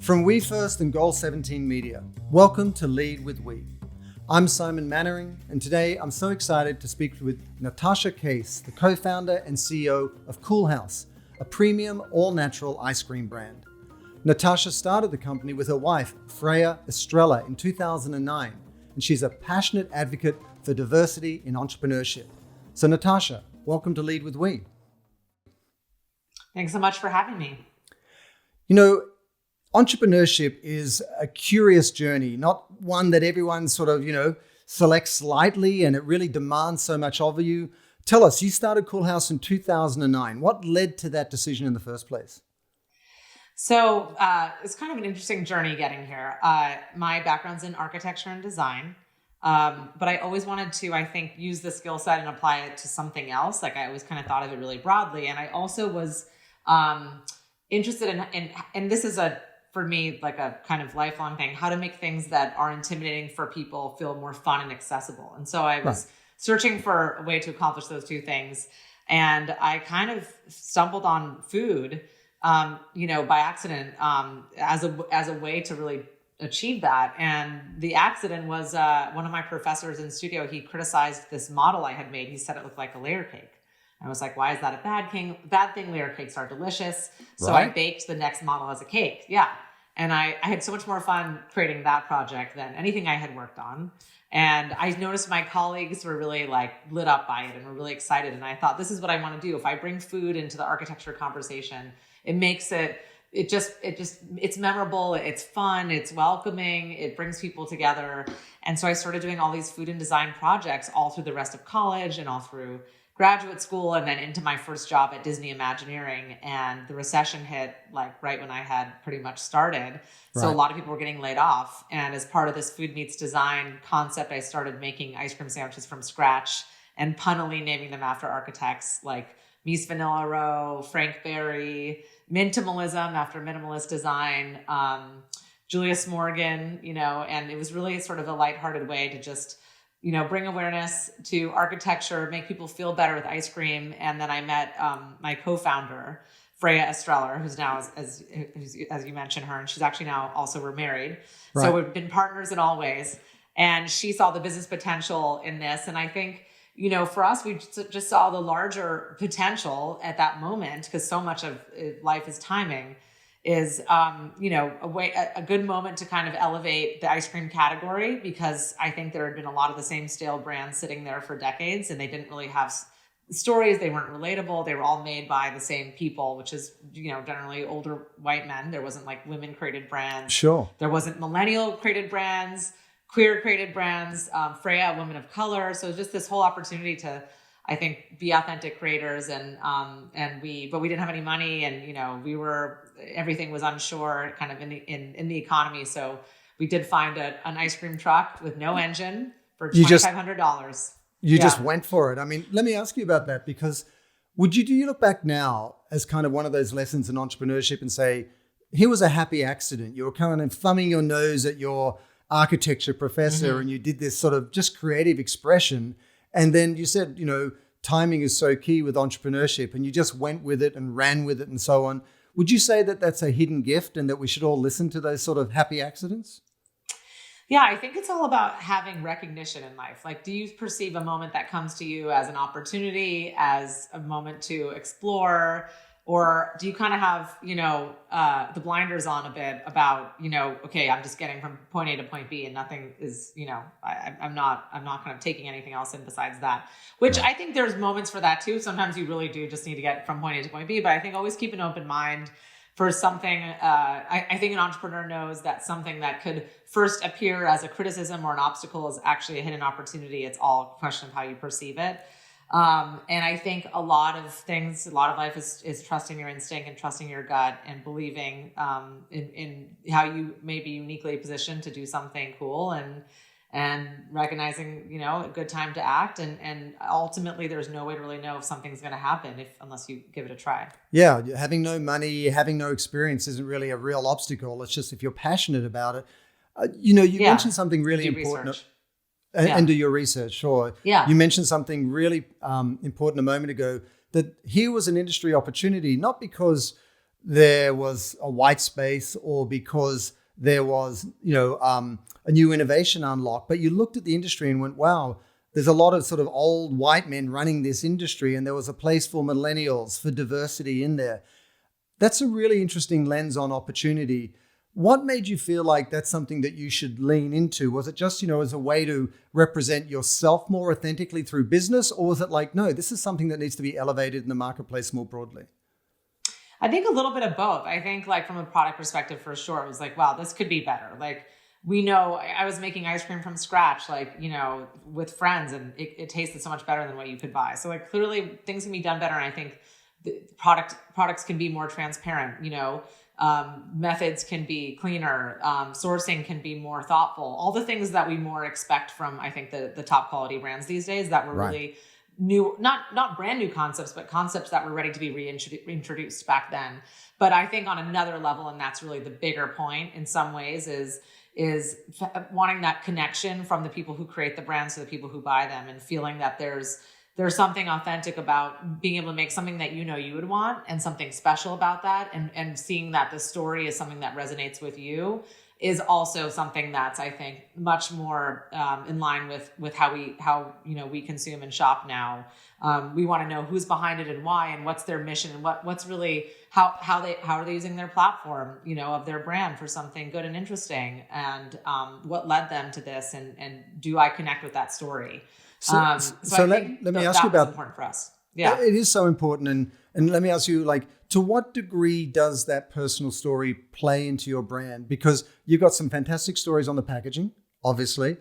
From We First and Goal 17 Media, welcome to Lead with We. I'm Simon Mannering, and today I'm so excited to speak with Natasha Case, the co-founder and CEO of Coolhaus, a premium all-natural ice cream brand. Natasha started the company with her wife, Freya Estreller, in 2009, and she's a passionate advocate for diversity in entrepreneurship. So Natasha, welcome to Lead with We. Thanks so much for having me. You know, entrepreneurship is a curious journey, not one that everyone selects lightly, and it really demands so much of you. Tell us, you started Coolhaus in 2009. What led to that decision in the first place? So it's kind of an interesting journey getting here. My background's in architecture and design, but I always wanted to, use the skill set and apply it to something else. Like I always kind of thought of it really broadly. And I also was interested in, and this is for me, like a kind of lifelong thing, how to make things that are intimidating for people feel more fun and accessible. And so I was searching for a way to accomplish those two things. And I kind of stumbled on food, by accident, as a way to really achieve that. And the accident was one of my professors in studio. He criticized this model I had made. He said it looked like a layer cake. I was like, why is that a bad thing? Bad thing, layer cakes are delicious. So I baked the next model as a cake. Yeah. And I had so much more fun creating that project than anything I had worked on. And I noticed my colleagues were really lit up by it and were really excited. And I thought, this is what I want to do. If I bring food into the architecture conversation, it makes it's memorable, it's fun, it's welcoming, it brings people together. And so I started doing all these food and design projects all through the rest of college and all through graduate school, and then into my first job at Disney Imagineering. And the recession hit right when I had pretty much started. So a lot of people were getting laid off. And as part of this food meets design concept, I started making ice cream sandwiches from scratch and punnily naming them after architects like Mies van der Rohe, Frank Berry, Minimalism after minimalist design, Julius Morgan, and it was really sort of a lighthearted way to just bring awareness to architecture, make people feel better with ice cream. And then I met my co-founder, Freya Estreller, who's now, as you mentioned her, and she's actually now also, we're married. Right. So we've been partners in all ways. And she saw the business potential in this. And I think, for us, we just saw the larger potential at that moment, because so much of life is timing, is, a good moment to kind of elevate the ice cream category, because I think there had been a lot of the same stale brands sitting there for decades, and they didn't really have stories. They weren't relatable. They were all made by the same people, which is, generally older white men. There wasn't women created brands. Sure. There wasn't millennial created brands, queer created brands, Freya, a woman of color. So just this whole opportunity to, I think, be authentic creators, but we didn't have any money, and everything was unsure kind of in the economy. So we did find an ice cream truck with no engine for $2,500. You just went for it. I mean, let me ask you about that, because do you look back now as kind of one of those lessons in entrepreneurship and say, here was a happy accident. You were kind of thumbing your nose at your architecture professor, and you did this sort of just creative expression. And then you said, timing is so key with entrepreneurship, and you just went with it and ran with it and so on. Would you say that that's a hidden gift and that we should all listen to those sort of happy accidents? Yeah, I think it's all about having recognition in life. Do you perceive a moment that comes to you as an opportunity, as a moment to explore? Or do you kind of have, the blinders on a bit about, okay, I'm just getting from point A to point B and nothing is, I'm not kind of taking anything else in besides that, which I think there's moments for that too. Sometimes you really do just need to get from point A to point B, but I think always keep an open mind for something. I think an entrepreneur knows that something that could first appear as a criticism or an obstacle is actually a hidden opportunity. It's all a question of how you perceive it. And I think a lot of life is trusting your instinct and trusting your gut and believing in how you may be uniquely positioned to do something cool, and recognizing, a good time to act. And ultimately there's no way to really know if something's going to happen unless you give it a try. Yeah. Having no money, having no experience isn't really a real obstacle. It's just if you're passionate about it. You mentioned something really important. Research. And do your research, sure. Yeah. You mentioned something really important a moment ago, that here was an industry opportunity, not because there was a white space or because there was, a new innovation unlocked. But you looked at the industry and went, wow, there's a lot of sort of old white men running this industry, and there was a place for millennials, for diversity in there. That's a really interesting lens on opportunity. What made you feel like that's something that you should lean into? Was it just, as a way to represent yourself more authentically through business? Or was it like, no, this is something that needs to be elevated in the marketplace more broadly? I think a little bit of both. I think like from a product perspective, for sure, it was like, wow, this could be better. Like, we know I was making ice cream from scratch, like, with friends, and it tasted so much better than what you could buy. So like clearly things can be done better. And I think the products can be more transparent, methods can be cleaner, sourcing can be more thoughtful, all the things that we more expect from, I think, the top quality brands these days that were really new, not brand new concepts, but concepts that were ready to be reintroduced back then. But I think on another level, and that's really the bigger point in some ways, is wanting that connection from the people who create the brands to the people who buy them, and feeling that there's something authentic about being able to make something that you would want, and something special about that, and seeing that the story is something that resonates with you is also something that's, I think, much more in line with how we consume and shop now. We want to know who's behind it and why, and what's their mission, and what's really how are they using their platform, of their brand for something good and interesting, and what led them to this, and do I connect with that story? So let me ask you about, important for us. Yeah, it is so important, and let me ask you, like, to what degree does that personal story play into your brand? Because you've got some fantastic stories on the packaging, obviously.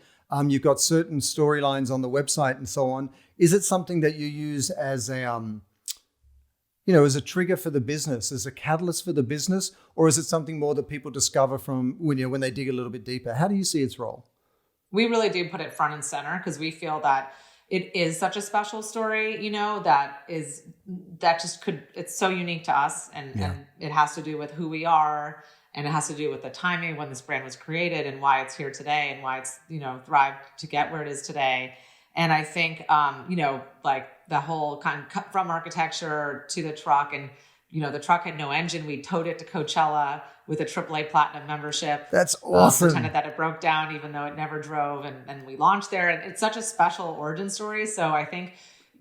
You've got certain storylines on the website and so on. Is it something that you use as as a trigger for the business, as a catalyst for the business, or is it something more that people discover from when they dig a little bit deeper? How do you see its role? We really do put it front and center because we feel that it is such a special story, it's so unique to us, and it has to do with who we are, and it has to do with the timing when this brand was created, and why it's here today, and why it's, thrived to get where it is today. And I think, like the whole kind of from architecture to the truck, and, the truck had no engine. We towed it to Coachella with a AAA Platinum membership. That's awesome. Pretended that it broke down, even though it never drove. And we launched there. And it's such a special origin story. So I think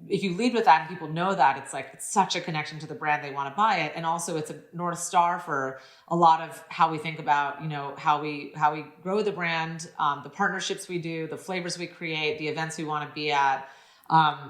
if you lead with that and people know that, it's such a connection to the brand, they want to buy it. And also it's a North Star for a lot of how we think about, how we grow the brand, the partnerships we do, the flavors we create, the events we want to be at.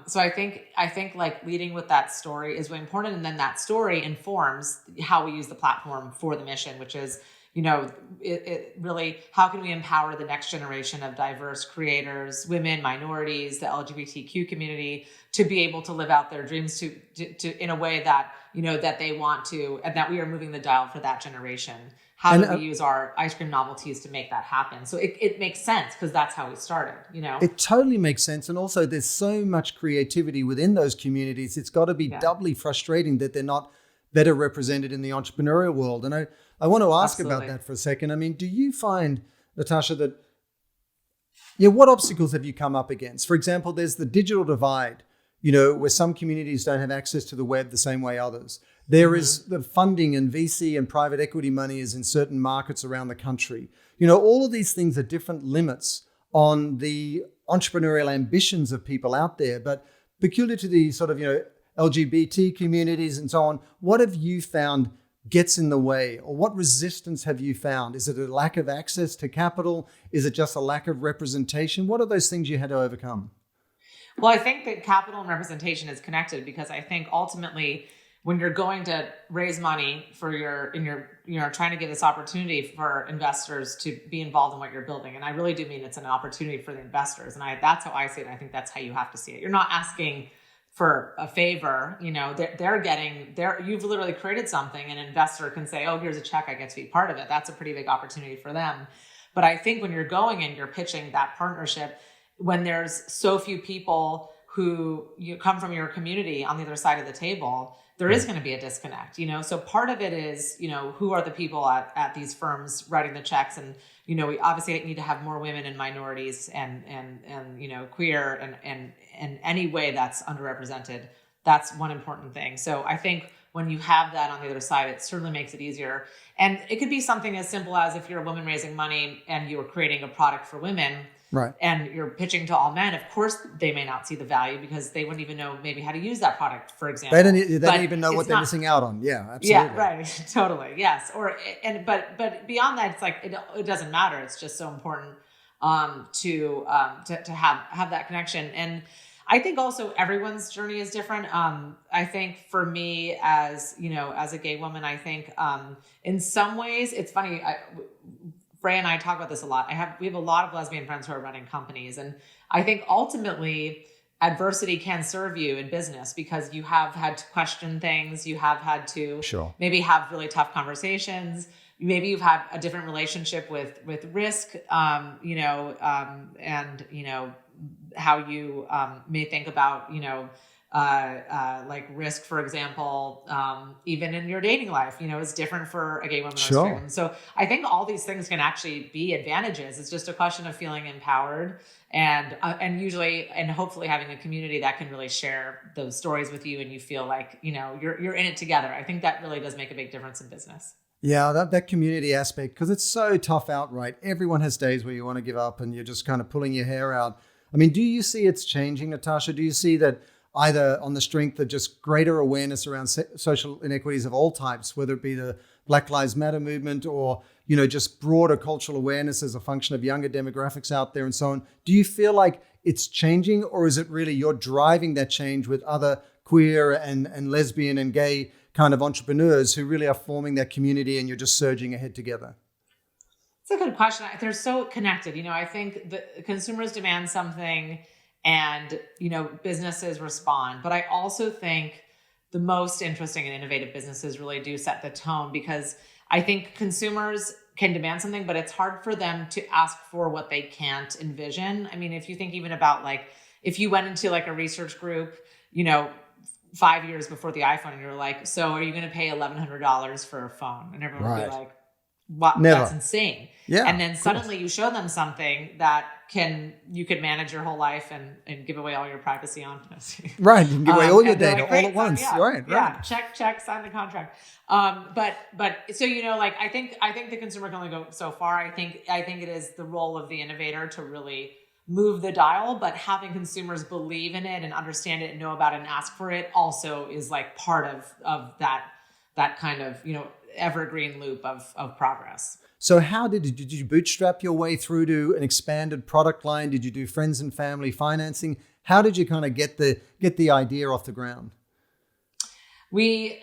So I think like leading with that story is really important. And then that story informs how we use the platform for the mission, which is, it really, how can we empower the next generation of diverse creators, women, minorities, the LGBTQ community, to be able to live out their dreams to in a way that, that they want to, and that we are moving the dial for that generation. How do we use our ice cream novelties to make that happen? So it makes sense because that's how we started, It totally makes sense. And also there's so much creativity within those communities. It's got to be doubly frustrating that they're not better represented in the entrepreneurial world. And I want to ask about that for a second. I mean, do you find, Natasha, that, what obstacles have you come up against? For example, there's the digital divide, where some communities don't have access to the web the same way others. There is the funding, and VC and private equity money is in certain markets around the country. All of these things are different limits on the entrepreneurial ambitions of people out there, but peculiar to the sort of, LGBT communities and so on. What have you found gets in the way, or what resistance have you found? Is it a lack of access to capital? Is it just a lack of representation? What are those things you had to overcome? Well, I think that capital and representation is connected, because I think ultimately when you're going to raise money for trying to give this opportunity for investors to be involved in what you're building. And I really do mean it's an opportunity for the investors. And that's how I see it. I think that's how you have to see it. You're not asking for a favor, you've literally created something. An investor can say, oh, here's a check, I get to be part of it. That's a pretty big opportunity for them. But I think when you're going and you're pitching that partnership, when there's so few people who come from your community on the other side of the table, there is going to be a disconnect, So part of it is, who are the people at these firms writing the checks? And, we obviously need to have more women and minorities and queer and any way that's underrepresented. That's one important thing. So I think when you have that on the other side, it certainly makes it easier. And it could be something as simple as if you're a woman raising money and you're creating a product for women, right, and you're pitching to all men. Of course, they may not see the value because they wouldn't even know maybe how to use that product, for example. They don't even know what they're missing out on. Yeah, absolutely. Yeah, right. Totally. Yes. But beyond that, it's like, it doesn't matter. It's just so important to have that connection. And I think also everyone's journey is different. I think for me as a gay woman, I think in some ways it's funny. Freya and I talk about this a lot. We have a lot of lesbian friends who are running companies. And I think ultimately adversity can serve you in business because you have had to question things. You have had to maybe have really tough conversations. Maybe you've had a different relationship with risk, and how you may think about, like risk, for example, even in your dating life, is different for a gay woman or a straight woman. So I think all these things can actually be advantages. It's just a question of feeling empowered and usually, and hopefully having a community that can really share those stories with you and you feel like, you're in it together. I think that really does make a big difference in business. Yeah, that community aspect, because it's so tough outright. Everyone has days where you want to give up and you're just kind of pulling your hair out. I mean, do you see it's changing, Natasha? Do you see that either on the strength of just greater awareness around social inequities of all types, whether it be the Black Lives Matter movement or, just broader cultural awareness as a function of younger demographics out there and so on? Do you feel like it's changing, or is it really you're driving that change with other queer and lesbian and gay kind of entrepreneurs who really are forming that community and you're just surging ahead together? It's a good question. They're so connected. I think the consumers demand something and, businesses respond. But I also think the most interesting and innovative businesses really do set the tone, because I think consumers can demand something, but it's hard for them to ask for what they can't envision. I mean, if you think even about if you went into a research group, 5 years before the iPhone and you're like, so are you going to pay $1,100 for a phone? And everyone would be like, what? Never. That's insane. Yeah, and then suddenly you show them something that you could manage your whole life and give away all your privacy on. Right. You can give away all your data like, all at once. Yeah, right. Yeah. Check, sign the contract. But so, I think the consumer can only go so far. I think it is the role of the innovator to really move the dial, but having consumers believe in it and understand it and know about it and ask for it also is part of that kind of, evergreen loop of progress. So how did you bootstrap your way through to an expanded product line? Did you do friends and family financing? How did you kind of get the idea off the ground? The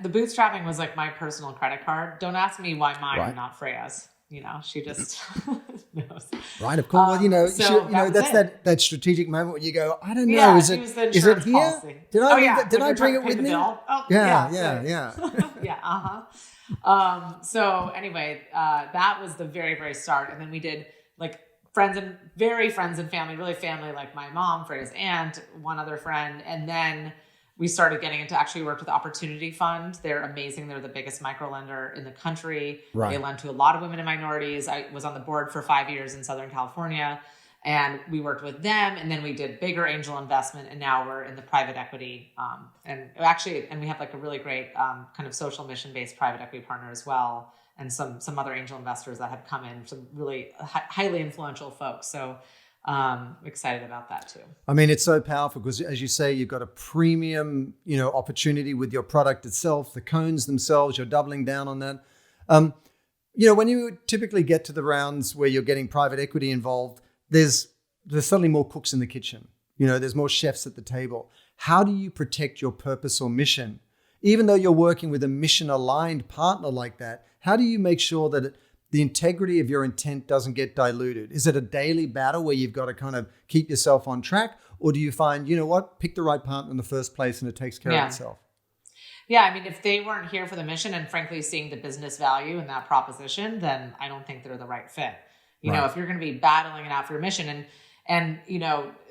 bootstrapping was my personal credit card. Don't ask me why mine and not Freya's. She just knows. Right, of course. Well, that's that strategic moment when you go, I don't know, yeah, is it here? Policy. Did I bring it with me? Oh, yeah. Yeah. So anyway, that was the very, very start. And then we did friends and family, really family, like my mom, Freya's aunt, one other friend. And then we started getting into, actually worked with Opportunity Fund. They're amazing. They're the biggest micro lender in the country. Right. They lend to a lot of women and minorities. I was on the board for 5 years in Southern California, and we worked with them. And then we did bigger angel investment, and now we're in the private equity. And we have a really great kind of social mission-based private equity partner as well, and some other angel investors that have come in, some really highly influential folks. So excited about that too. I mean, it's so powerful because, as you say, you've got a premium, opportunity with your product itself, the cones themselves. You're doubling down on that. When you typically get to the rounds where you're getting private equity involved, there's suddenly more cooks in the kitchen. There's more chefs at the table. How do you protect your purpose or mission, even though you're working with a mission-aligned partner like that? How do you make sure that the integrity of your intent doesn't get diluted? Is it a daily battle where you've got to kind of keep yourself on track? Or do you find, pick the right partner in the first place and it takes care of itself? Yeah, I mean, if they weren't here for the mission and frankly seeing the business value in that proposition, then I don't think they're the right fit. If you're going to be battling it out for your mission and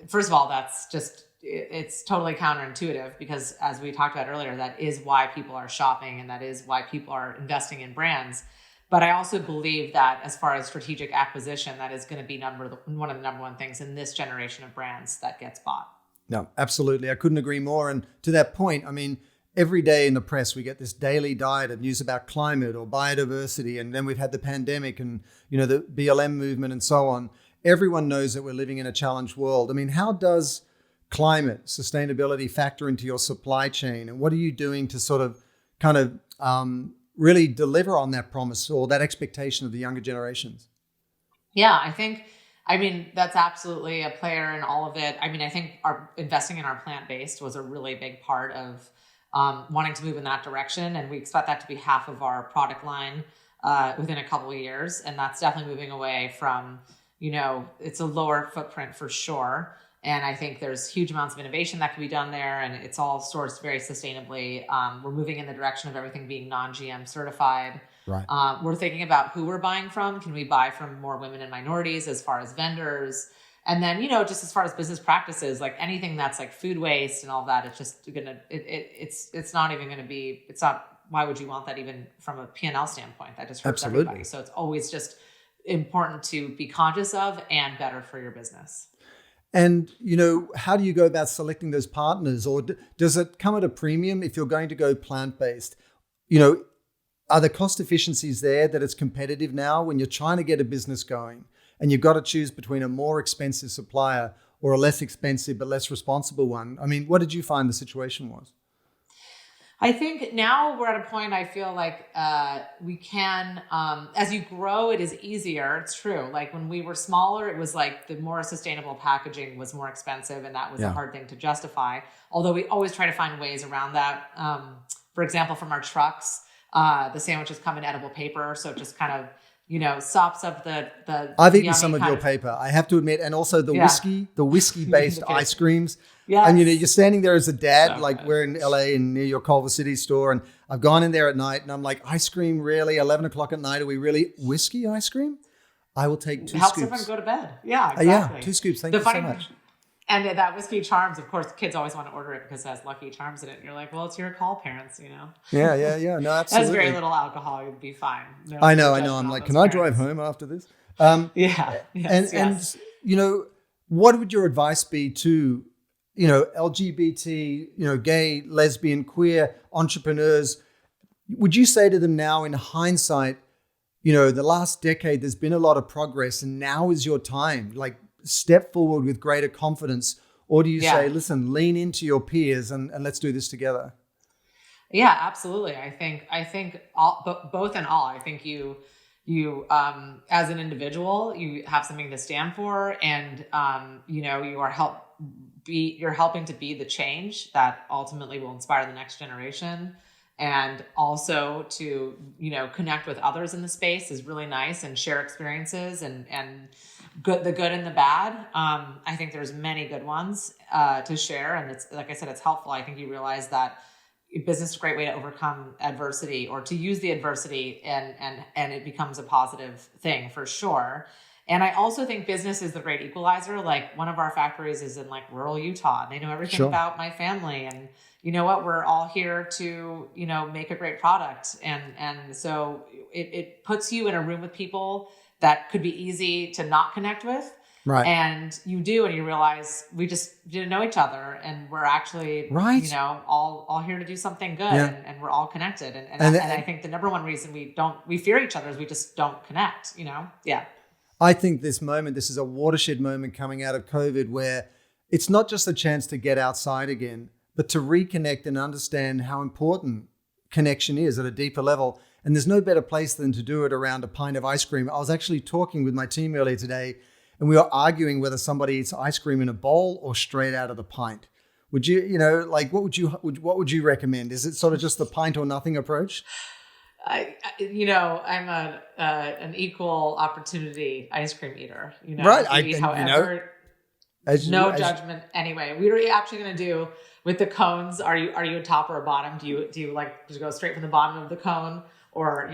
first of all, that's just, it's totally counterintuitive because as we talked about earlier, that is why people are shopping and that is why people are investing in brands. But I also believe that as far as strategic acquisition, that is going to be one of the number one things in this generation of brands that gets bought. No, absolutely. I couldn't agree more. And to that point, I mean, every day in the press, we get this daily diet of news about climate or biodiversity. And then we've had the pandemic and, the BLM movement and so on. Everyone knows that we're living in a challenged world. I mean, how does climate sustainability factor into your supply chain? And what are you doing to sort of kind of really deliver on that promise or that expectation of the younger generations? Yeah, that's absolutely a player in all of it. I think investing in our plant-based was a really big part of wanting to move in that direction. And we expect that to be half of our product line within a couple of years. And that's definitely moving away from, it's a lower footprint for sure. And I think there's huge amounts of innovation that can be done there, and it's all sourced very sustainably. We're moving in the direction of everything being non-GM certified. Right. We're thinking about who we're buying from. Can we buy from more women and minorities as far as vendors? And then, just as far as business practices, like anything that's like food waste and all that, it's just gonna, it's not even gonna be, it's not, why would you want that even from a P&L standpoint? That just hurts everybody. So it's always just important to be conscious of and better for your business. And, how do you go about selecting those partners? Or does it come at a premium if you're going to go plant-based? Are the cost efficiencies there that it's competitive now when you're trying to get a business going and you've got to choose between a more expensive supplier or a less expensive but less responsible one? I mean, what did you find the situation was? I think now we're at a point I feel like we can, as you grow, it is easier. It's true. Like when we were smaller, it was like the more sustainable packaging was more expensive and that was a hard thing to justify. Although we always try to find ways around that. For example, from our trucks, the sandwiches come in edible paper. So it just kind of, sops up the I've eaten some of your paper, I have to admit, and also the whiskey-based ice creams. Yeah. And you're standing there as a dad, we're in LA and near your Culver City store, and I've gone in there at night and I'm like, ice cream, really? 11 o'clock at night, are we really whiskey ice cream? I will take 2 scoops. Helps everyone go to bed. Yeah, exactly. 2 scoops. Thank you so much. And that whiskey charms, of course, kids always want to order it because it has Lucky Charms in it. And you're like, well, it's your call, parents, Yeah. No, absolutely. That's very little alcohol. You'd be fine. No, I know. I'm like, can I drive home after this? And what would your advice be to, LGBT, gay, lesbian, queer entrepreneurs? Would you say to them now in hindsight, the last decade, there's been a lot of progress and now is your time, like step forward with greater confidence? Or do you say, listen, lean into your peers and let's do this together? Yeah, absolutely. I think both and all. I think you as an individual, you have something to stand for, and you're helping to be the change that ultimately will inspire the next generation. And also to, connect with others in the space is really nice, and share experiences and the good and the bad. I think there's many good ones to share. And it's, like I said, it's helpful. I think you realize that business is a great way to overcome adversity, or to use the adversity and it becomes a positive thing for sure. And I also think business is the great equalizer. Like one of our factories is in like rural Utah, and they know everything about my family. And you know what? We're all here to, make a great product. And so it puts you in a room with people that could be easy to not connect with. Right. And you do, and you realize we just didn't know each other, and we're actually, all here to do something good, and we're all connected. And I think the number one reason we fear each other is we just don't connect, Yeah. I think this is a watershed moment coming out of COVID, where it's not just a chance to get outside again, but to reconnect and understand how important connection is at a deeper level. And there's no better place than to do it around a pint of ice cream. I was actually talking with my team earlier today, and we were arguing whether somebody eats ice cream in a bowl or straight out of the pint. Would you, what would you recommend? Is it sort of just the pint or nothing approach? I'm an equal opportunity ice cream eater. Right. Eat however. No judgment. Anyway, we were actually going to do with the cones. Are you a top or a bottom? Do you like to go straight from the bottom of the cone, or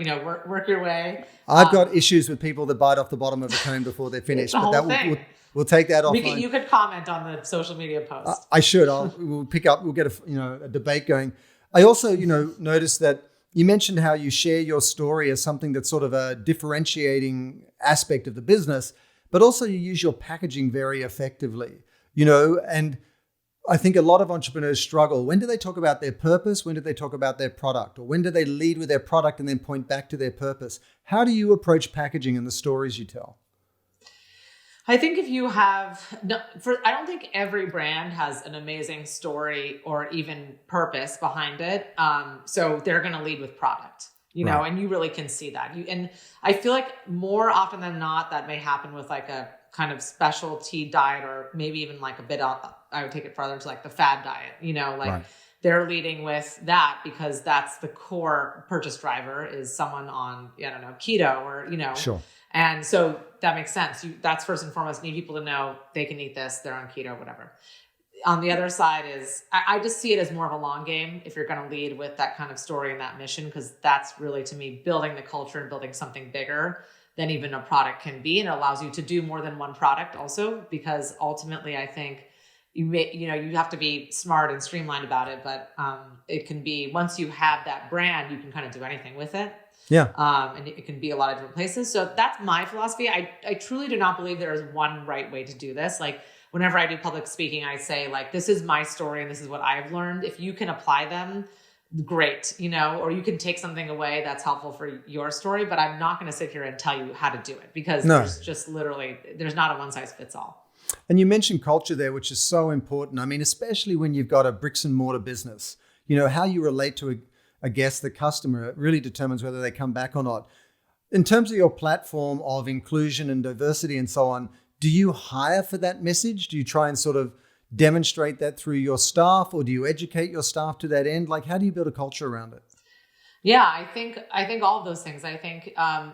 work your way? I've got issues with people that bite off the bottom of the cone before they're finished. We'll take that offline. You could comment on the social media post. I should. We'll pick up. We'll get a debate going. I also noticed that you mentioned how you share your story as something that's sort of a differentiating aspect of the business, but also you use your packaging very effectively, and I think a lot of entrepreneurs struggle. When do they talk about their purpose? When do they talk about their product? Or when do they lead with their product and then point back to their purpose? How do you approach packaging and the stories you tell? I think if you have, I don't think every brand has an amazing story or even purpose behind it. So they're going to lead with product, you know, and you really can see that. And I feel like more often than not, that may happen with like a kind of specialty diet, or maybe even like a bit, I would take it further to like the fad diet, you know, like they're leading with that because that's the core purchase driver is someone on, I don't know, keto or, you know, and so that makes sense. That's first and foremost, need people to know they can eat this, they're on keto, whatever. On the other side is, I just see it as more of a long game if you're going to lead with that kind of story and that mission, because that's really, to me, building the culture and building something bigger than even a product can be. And it allows you to do more than one product also, because ultimately I think you have to be smart and streamlined about it, but it can be, once you have that brand, you can kind of do anything with it. And it can be a lot of different places. So that's my philosophy. I truly do not believe there is one right way to do this. Like whenever I do public speaking, I say like, this is my story and this is what I've learned. If you can apply them, great, you know, or you can take something away that's helpful for your story, but I'm not going to sit here and tell you how to do it, because there's just literally, there's not a one size fits all. And you mentioned culture there, which is so important. I mean, especially when you've got a bricks and mortar business, you know, how you relate to a guest, the customer, it really determines whether they come back or not. In terms of your platform of inclusion and diversity and so on, do you hire for that message? Do you try and sort of demonstrate that through your staff, or do you educate your staff to that end? Like, how do you build a culture around it? Yeah, I think all of those things. I think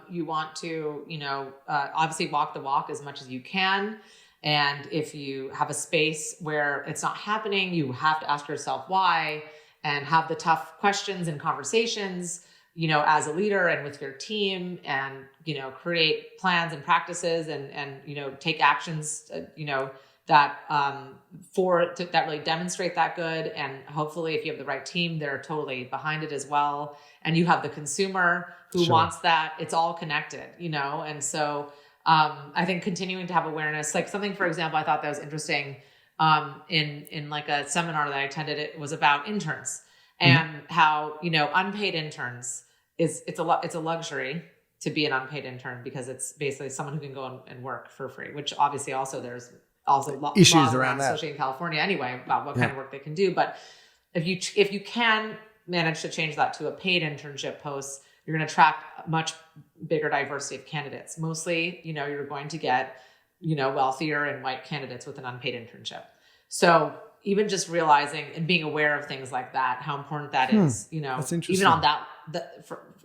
you want to, you know, obviously walk the walk as much as you can. And if you have a space where it's not happening, you have to ask yourself why, and have the tough questions and conversations, you know, as a leader and with your team, and, you know, create plans and practices and you know, take actions, you know, that that really demonstrate that good. And hopefully if you have the right team, they're totally behind it as well. And you have the consumer who wants that. It's all connected, you know? And so I think continuing to have awareness, like something, for example, I thought that was interesting in like a seminar that I attended, it was about interns and how, you know, unpaid interns it's a luxury to be an unpaid intern, because it's basically someone who can go and work for free, which obviously also there's also issues around that, especially in California anyway, about what kind of work they can do. But if you can manage to change that to a paid internship post, you're going to attract a much bigger diversity of candidates. Mostly, you know, you're going to get, you know, wealthier and white candidates with an unpaid internship. So even just realizing and being aware of things like that, how important that is, you know, even on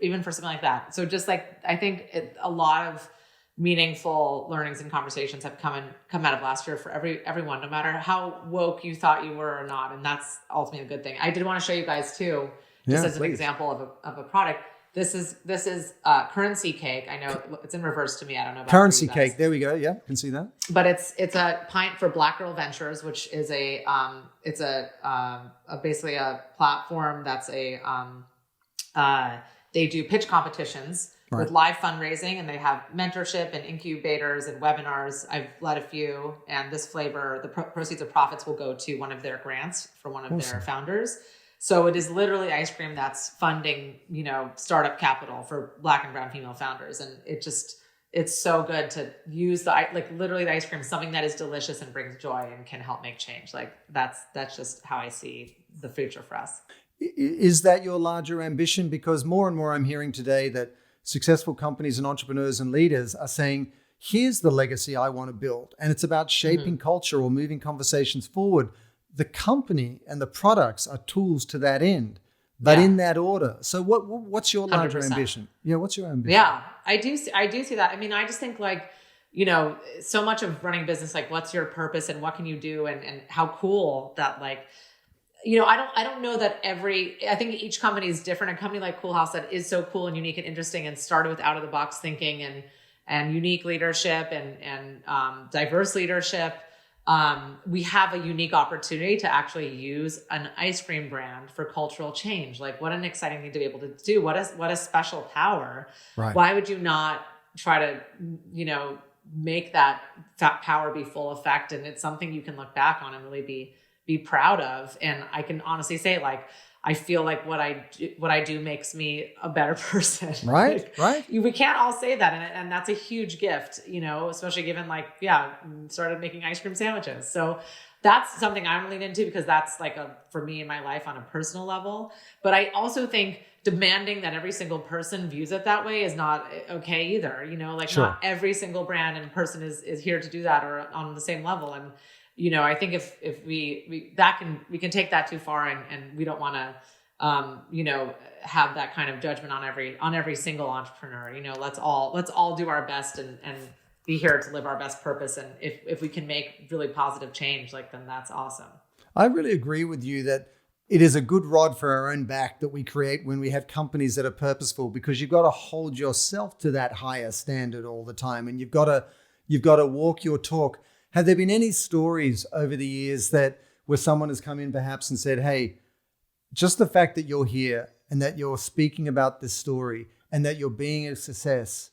even for something like that. So just like, I think a lot of meaningful learnings and conversations have come out of last year for everyone, no matter how woke you thought you were or not. And that's ultimately a good thing. I did want to show you guys too, just as an example of a product. This is currency cake. I know it's in reverse to me. I don't know about currency cake. There we go. Yeah, can see that. But it's a pint for Black Girl Ventures, which is basically a platform that's they do pitch competitions with live fundraising, and they have mentorship and incubators and webinars. I've led a few, and this flavor, the proceeds of profits will go to one of their grants for one of their founders. So it is literally ice cream that's funding, you know, startup capital for Black and brown female founders. And it's so good to use literally the ice cream, something that is delicious and brings joy and can help make change. Like that's just how I see the future for us. Is that your larger ambition? Because more and more I'm hearing today that successful companies and entrepreneurs and leaders are saying, here's the legacy I want to build. And it's about shaping culture or moving conversations forward. The company and the products are tools to that end, but in that order. So what's your larger 100%. Ambition? Yeah, what's your ambition? Yeah, I do see that. I mean, I just think like, you know, so much of running business, like what's your purpose and what can you do, and how cool that, like, you know, I don't know that I think each company is different. A company like Coolhaus that is so cool and unique and interesting and started with out of the box thinking and unique leadership and diverse leadership. We have a unique opportunity to actually use an ice cream brand for cultural change. Like, what an exciting thing to be able to do. What a special power. Right. Why would you not try to, you know, make that power be full effect? And it's something you can look back on and really be be proud of. And I can honestly say, like, I feel like what I do makes me a better person. Right. We can't all say that. And that's a huge gift, especially given started making ice cream sandwiches. So that's something I'm leaning into, because that's like for me in my life on a personal level. But I also think demanding that every single person views it that way is not okay either. Sure. Not every single brand and person is here to do that or on the same level. And, I think if we can take that too far, and we don't want to, have that kind of judgment on every single entrepreneur. Let's all do our best and be here to live our best purpose. And if we can make really positive change, then that's awesome. I really agree with you that it is a good rod for our own back that we create when we have companies that are purposeful, because you've got to hold yourself to that higher standard all the time, and you've got to walk your talk. Have there been any stories over the years where someone has come in perhaps and said, hey, just the fact that you're here and that you're speaking about this story and that you're being a success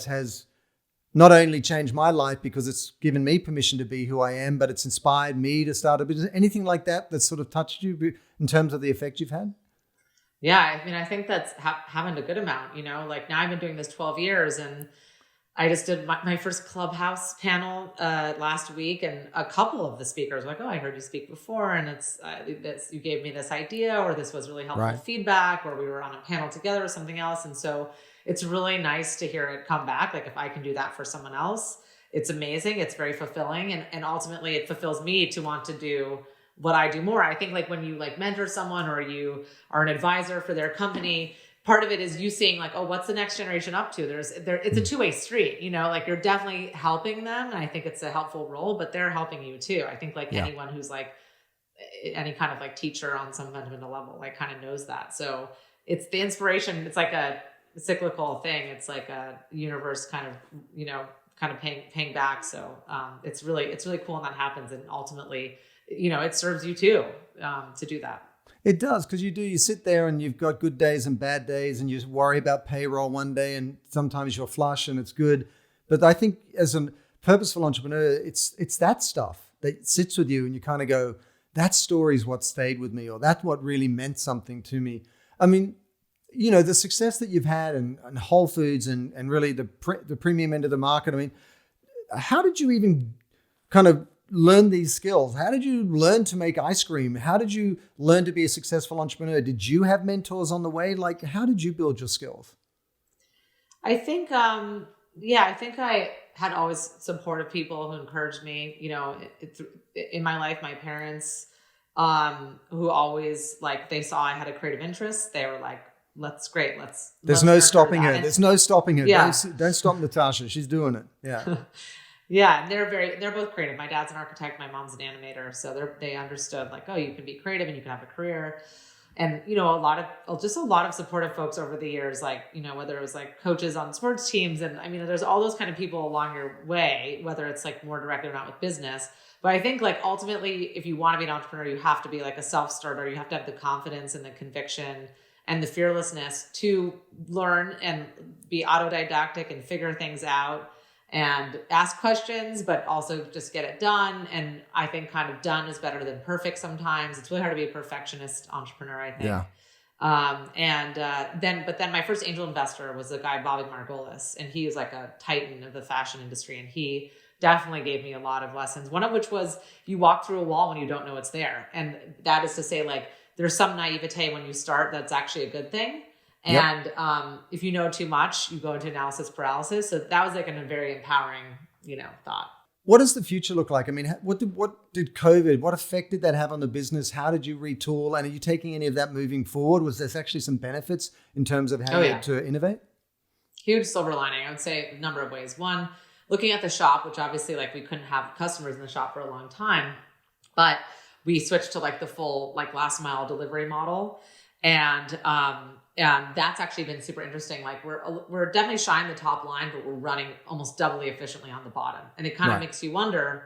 has not only changed my life because it's given me permission to be who I am, but it's inspired me to start a business? Anything like that sort of touched you in terms of the effect you've had? Yeah, I think that's happened a good amount. Now I've been doing this 12 years, and I just did my first Clubhouse panel last week, and a couple of the speakers were like, "Oh, I heard you speak before, and it's you gave me this idea, or this was really helpful feedback, or we were on a panel together or something else." And so it's really nice to hear it come back. Like, if I can do that for someone else, it's amazing. It's very fulfilling, and ultimately it fulfills me to want to do what I do more. I think when you mentor someone or you are an advisor for their company, part of it is you seeing oh, what's the next generation up to? It's a two-way street, you're definitely helping them. And I think it's a helpful role, but they're helping you too. I think anyone who's any kind of kind of some fundamental level, kind of knows that. So it's the inspiration. It's like a cyclical thing. It's like a universe kind of paying back. So it's really cool when that happens. And ultimately, it serves you too, to do that. It does, because you sit there and you've got good days and bad days, and you worry about payroll one day, and sometimes you're flush and it's good. But I think as a purposeful entrepreneur, it's that stuff that sits with you, and you kind of go, that story's what stayed with me, or that's what really meant something to me. I mean, the success that you've had and Whole Foods and really the premium end of the market. I mean, how did you even kind of learn these skills? How did you learn to make ice cream? How did you learn to be a successful entrepreneur? Did you have mentors on the way? How did you build your skills? I think, I think I had always supportive people who encouraged me, in my life. My parents, who always they saw I had a creative interest. They were like, There's no stopping her. There's no stopping her. Yeah. Don't stop Natasha. She's doing it. Yeah. Yeah, they're both creative. My dad's an architect, my mom's an animator. So they understood oh, you can be creative and you can have a career. And, a lot of supportive folks over the years, whether it was coaches on sports teams. And there's all those kind of people along your way, whether it's more directly or not with business. But I think ultimately, if you want to be an entrepreneur, you have to be a self-starter. You have to have the confidence and the conviction and the fearlessness to learn and be autodidactic and figure things out and ask questions, but also just get it done. And I think kind of done is better than perfect sometimes. It's really hard to be a perfectionist entrepreneur, I think. Yeah. Then my first angel investor was a guy, Bobby Margolis, and he was a titan of the fashion industry. And he definitely gave me a lot of lessons. One of which was you walk through a wall when you don't know it's there. And that is to say, there's some naivete when you start that's actually a good thing. And if you know too much, you go into analysis paralysis. So that was a very empowering, thought. What does the future look like? I mean, what did COVID, what effect did that have on the business? How did you retool? And are you taking any of that moving forward? Was there actually some benefits in terms of how you had to innovate? Huge silver lining. I would say a number of ways. One, looking at the shop, which obviously we couldn't have customers in the shop for a long time, but we switched to the full last mile delivery model. And that's actually been super interesting. We're definitely shying the top line, but we're running almost doubly efficiently on the bottom. And it kind of makes you wonder,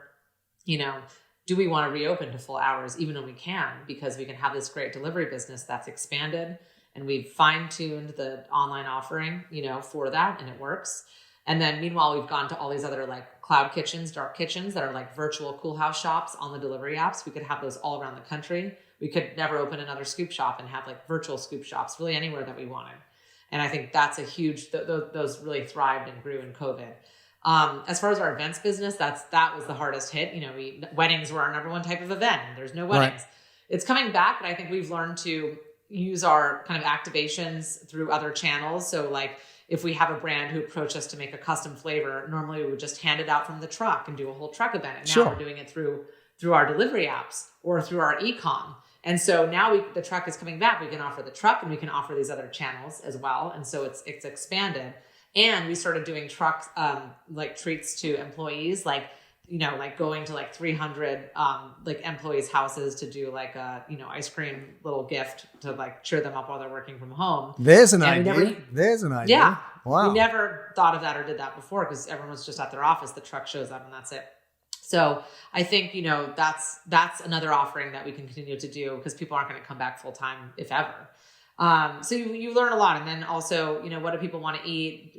do we want to reopen to full hours even when we can? Because we can have this great delivery business that's expanded, and we've fine-tuned the online offering, for that, and it works. And then meanwhile, we've gone to all these other like cloud kitchens, dark kitchens that are like virtual Coolhaus shops on the delivery apps. We could have those all around the country. We could never open another scoop shop and have like virtual scoop shops really anywhere that we wanted. And I think that's a huge, those really thrived and grew in COVID. As far as our events business, that was the hardest hit. Weddings were our number one type of event. There's no weddings. Right. It's coming back, but I think we've learned to use our kind of activations through other channels. So like if we have a brand who approached us to make a custom flavor, normally we would just hand it out from the truck and do a whole truck event. And now we're doing it through our delivery apps or through our e-com. And so now the truck is coming back. We can offer the truck and we can offer these other channels as well. And so it's expanded. And we started doing trucks, like treats to employees, like going to like 300 like employees' houses to do like a ice cream little gift to like cheer them up while they're working from home. There's an idea. There's an idea. Yeah. Wow. We never thought of that or did that before because everyone was just at their office. The truck shows up and that's it. So I think that's another offering that we can continue to do because people aren't going to come back full time if ever. So you learn a lot. And then also, what do people want to eat?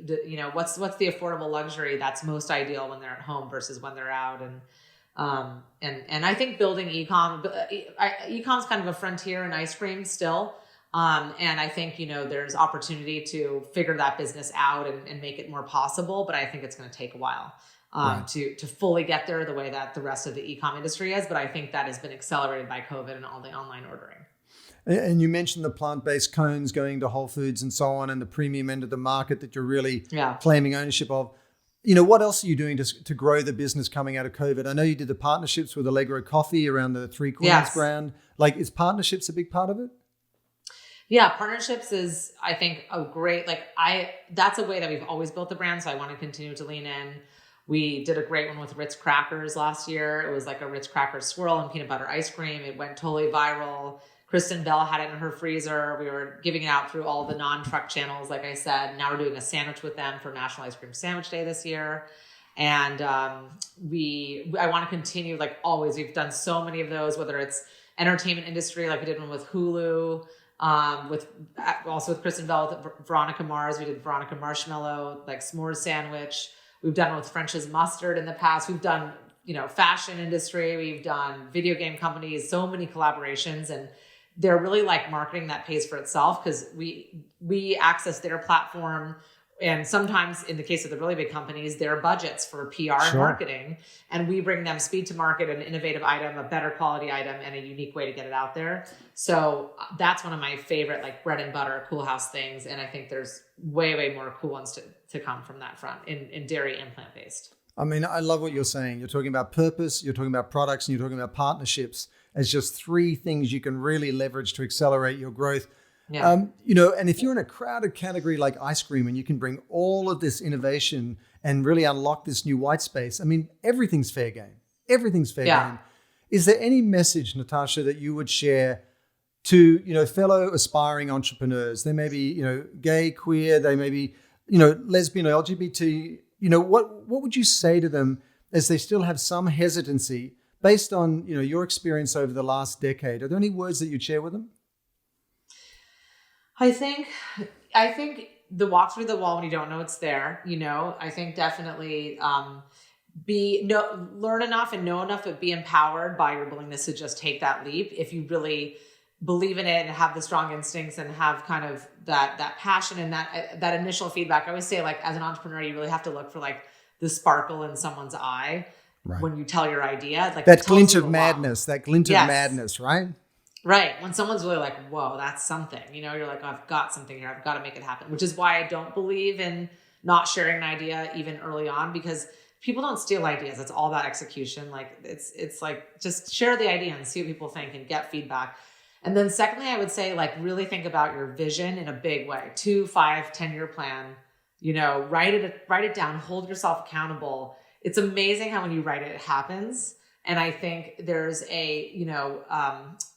What's the affordable luxury that's most ideal when they're at home versus when they're out. And I think building e-com's kind of a frontier in ice cream still. And I think, there's opportunity to figure that business out and make it more possible, but I think it's going to take a while, to fully get there the way that the rest of the e-com industry is. But I think that has been accelerated by COVID and all the online ordering. And you mentioned the plant-based cones going to Whole Foods and so on, and the premium end of the market that you're really claiming ownership of. What else are you doing to grow the business coming out of COVID? I know you did the partnerships with Allegro Coffee around the Three Coins brand. Like, is partnerships a big part of it? Yeah, partnerships is, I think, a great, that's a way that we've always built the brand. So I want to continue to lean in. We did a great one with Ritz crackers last year. It was like a Ritz cracker swirl and peanut butter ice cream. It went totally viral. Kristen Bell had it in her freezer. We were giving it out through all the non-truck channels, like I said. Now we're doing a sandwich with them for National Ice Cream Sandwich Day this year. And I want to continue, like always. We've done so many of those, whether it's entertainment industry, like we did one with Hulu, also with Kristen Bell, with Veronica Mars. We did Veronica Marshmallow, like s'mores sandwich. We've done it with French's Mustard in the past. We've done, fashion industry. We've done video game companies, so many collaborations. And they're really like marketing that pays for itself because we access their platform. And sometimes in the case of the really big companies, their budgets for PR and marketing, and we bring them speed to market, an innovative item, a better quality item, and a unique way to get it out there. So that's one of my favorite, like bread and butter Coolhaus things. And I think there's way, way more cool ones to come from that front in dairy and plant-based. I mean, I love what you're saying. You're talking about purpose, you're talking about products, and you're talking about partnerships as just three things you can really leverage to accelerate your growth. Yeah. And if you're in a crowded category like ice cream and you can bring all of this innovation and really unlock this new white space, I mean, everything's fair game. Everything's fair game. Is there any message, Natasha, that you would share to, fellow aspiring entrepreneurs? They may be, gay, queer, they may be, lesbian or LGBT. What would you say to them as they still have some hesitancy based on, your experience over the last decade? Are there any words that you'd share with them? I think the walk through the wall when you don't know it's there, I think definitely learn enough and know enough, but be empowered by your willingness to just take that leap. If you really believe in it and have the strong instincts and have kind of that passion and that initial feedback. I always say, like, as an entrepreneur, you really have to look for like the sparkle in someone's eye when you tell your idea. Like that glint of madness, right? Right. When someone's really like, whoa, that's something, you're like, oh, I've got something here. I've got to make it happen, which is why I don't believe in not sharing an idea even early on, because people don't steal ideas. It's all about execution. Like it's like, just share the idea and see what people think and get feedback. And then secondly, I would say, like, really think about your vision in a big way. 2, 5, 10-year plan, write it down, hold yourself accountable. It's amazing how when you write it, it happens. And I think there's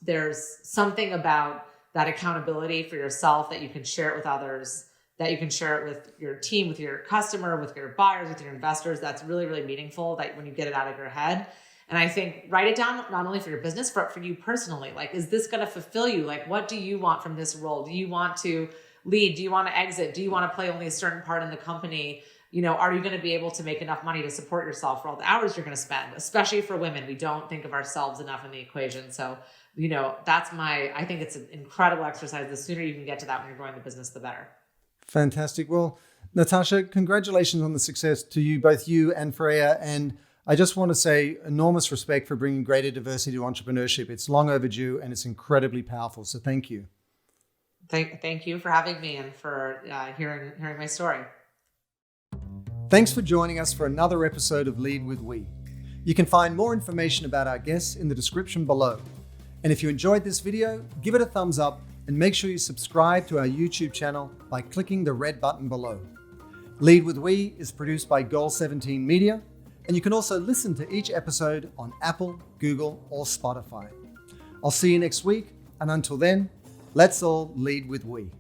there's something about that accountability for yourself that you can share it with others, that you can share it with your team, with your customer, with your buyers, with your investors. That's really, really meaningful, that when you get it out of your head. And I think write it down, not only for your business, but for you personally. Like, is this going to fulfill you? Like, what do you want from this role? Do you want to lead? Do you want to exit? Do you want to play only a certain part in the company? are you going to be able to make enough money to support yourself for all the hours you're going to spend? Especially for women, we don't think of ourselves enough in the equation. So, I think it's an incredible exercise. The sooner you can get to that when you're growing the business, the better. Fantastic. Well, Natasha, congratulations on the success to you, both you and Freya. And I just want to say enormous respect for bringing greater diversity to entrepreneurship. It's long overdue and it's incredibly powerful. So thank you. Thank you for having me and for hearing my story. Thanks for joining us for another episode of Lead with We. You can find more information about our guests in the description below. And if you enjoyed this video, give it a thumbs up and make sure you subscribe to our YouTube channel by clicking the red button below. Lead with We is produced by Goal 17 Media, and you can also listen to each episode on Apple, Google, or Spotify. I'll see you next week, and until then, let's all lead with We.